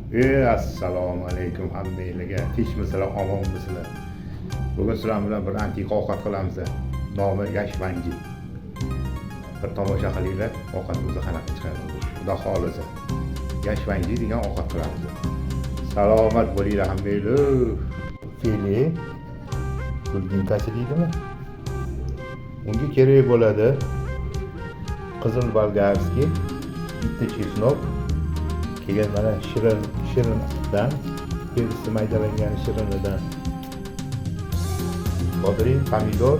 Assalomu alaykum hammalarga. Tinchmisizlar, omonmisizlar? Bugun sizlar bilan bir antiqa ovqat qilamiz. Nomi yashvangi. Bir tomosha qilinglar, ovqatimizni qanaqa chiqadi. Xudo xolisa. Yashvangi degan ovqat qilamiz. Salomat bo'linglar hammalar. Fili guldinkasi deydimi? Unga kerak bo'ladi qizil bolgarskiy, bitta chesnok, keyin mana shirindan, persi maydalangan shirinidan, bodring, pomidor.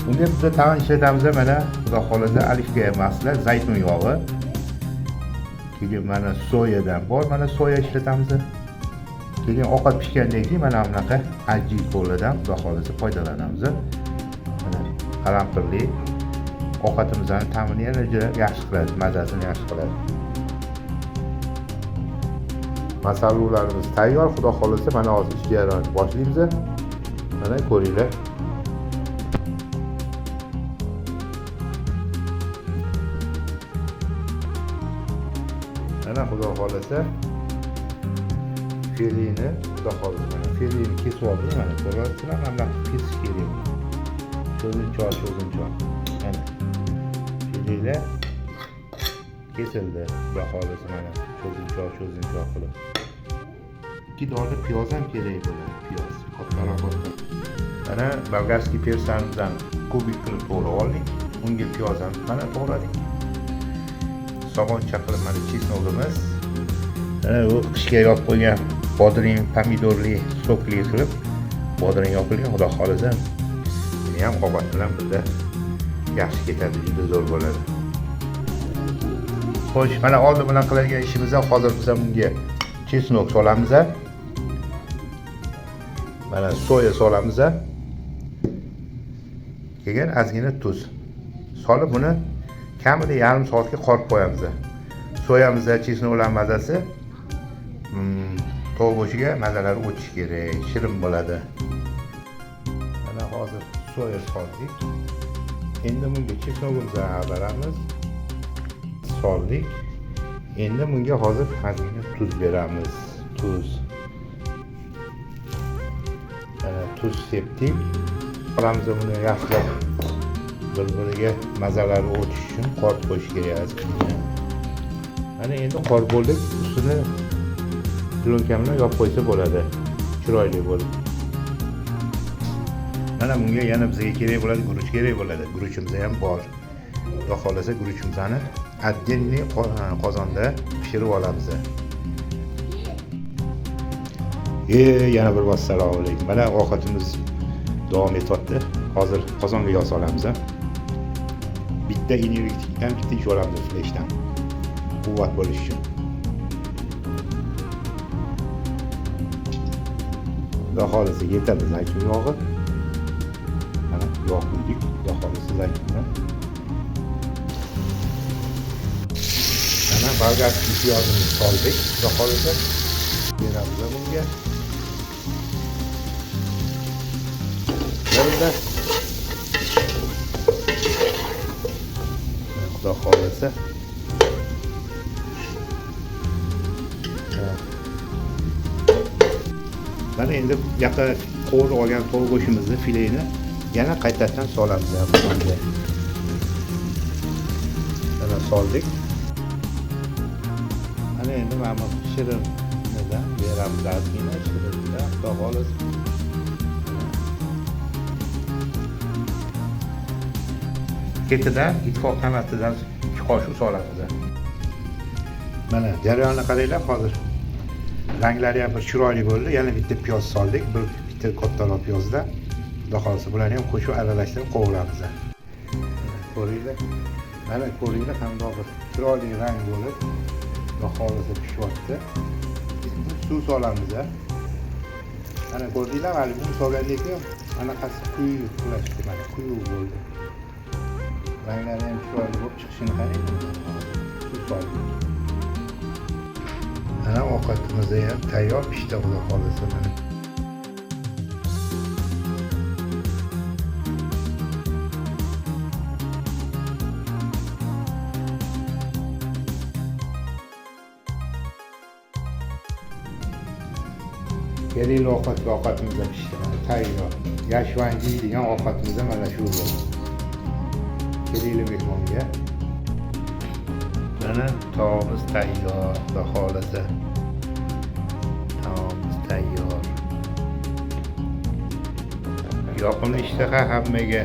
Unga biz tag'in ishlatamiz mana, xudo xolisa alifga emaslar, zaytun yog'i. Keyin mana soyadan bor, mana soya ishlatamiz. Keyin ovqat pishgandan keyin mana bunaqa ajji ko'lidan xudo xolisa foydalanamiz. Mana qalampirli ovqatimizning ta'mini yana yaxshi qiladi, mazasini yaxshi qiladi. Masalliqlarimiz tayyor, xudo xolisa mana hozir ishga yarashib boshlaymiz. Mana ko'ringlar. Mana xudo xolisa filini, xudo xolisa mana filini kesib oldim, mana ko'ryapsizlar, mana kesish kerak. Cho'zinchoq. Mana fillar kesildi, xudo xolisa mana cho'zinchoq qilib. 2 dona piyoz ham kerak bo'ladi, piyoz kattaroq. Mana bolgarskiy persimizdan kubik qilib to'g'rab oldik. Unga piyoz ham mana to'g'radik. Somoncha qilib mana chesnogimiz. Mana bu qishga yopib qo'ygan bodring, pomidorli, sokli qilib bodring yopilgan, xudo xolisa. Buni ham ovqat bilan birga yaxshi ketadi, juda zo'r bo'ladi. Xo'sh, mana oldin bilan qiladigan ishimiz hozir biz bunga chesnok solamiz. Mana soya solamiz. Keyin ozgina tuz solib buni kamida yarim soatga qorib qo'yamiz. Soyamizda chesnoklar mazasi tovuq go'shtiga mazalari o'tishi kerak, shirin bo'ladi. Mana hozir soya soldik. Endi bunga chesnogimizni ag'daramiz. Soldik. Endi bunga hozir ozgina tuz beramiz. Tuz. Mana tuz sepdik. Qolamiz buni yaxshilab bir-biriga mazalari o'tish uchun qorib qo'yish kerak. Mana endi qorib bo'ldik, ustini plyonka bilan yopib qo'ysa bo'ladi. Chiroyli bo'ladi. Mana bunga yana bizga kerak bo'ladi, guruch kerak bo'ladi. Guruchimiz ham bor. Xudo xolisa guruchimizni отдельный qozonda pishirib olamiz. Yana bir assalomu alaykum. Mana ovqatimiz davom etyapti. Hozir qozonga yog' solamiz. Bitta energetikdan bitta ish olamiz fleshdan. Quvvat bo'lish uchun. Xudo xolisa yetadi zaytun yog'i. Mana yog' quydik, xudo xolisa zaytundan. Mana bolgarskiy piyozimizni soldik, xudo xolisa. Beramiz bunga. Xudo xolisa. Mana endi yaqa qo'rib olgan tovuq go'shtimizni fileni yana qaytadan solamiz bunga. Mana soldik. Mana endi mana shirindan beramiz, ozgina shirindan, xudo xolisa. Ketidan ittifoq qamatidan 2 qoshiq solamiz. Mana jarayonni qaranglar, hozir ranglari ham bir chiroyli bo'ldi. Yana bitta piyoz soldik, bitta kattaroq piyozda. Xudo xolisa bularni ham qo'shib aralashtirib qovuramiz. Ko'ringlar. Mana ko'ringlar, qanday bir chiroyli rang bo'lib, xudo xolisa pishyapti. Suv solamiz. Mana ko'rdinglar, hali bu solgandan keyin anaqasi quyuq qilashdi, mana quyuq bo'ldi. Ranglari ham chiroyli bo'lib chiqishini qarang. Suv soldik. Mana ovqatimiz ham tayyor pishdi, xudo xolisa. Mana Kelaylik ovqatga, ovqatimiz da pishdi. Mana tayyor. Yashvangi yeydigan ovqatimiz mana shu bo'ldi. Kelaylik mehmonga. Mana taomimiz tayyor, xudo xolasa. Taomimiz tayyor. Yoqimli ishtaha hammaga.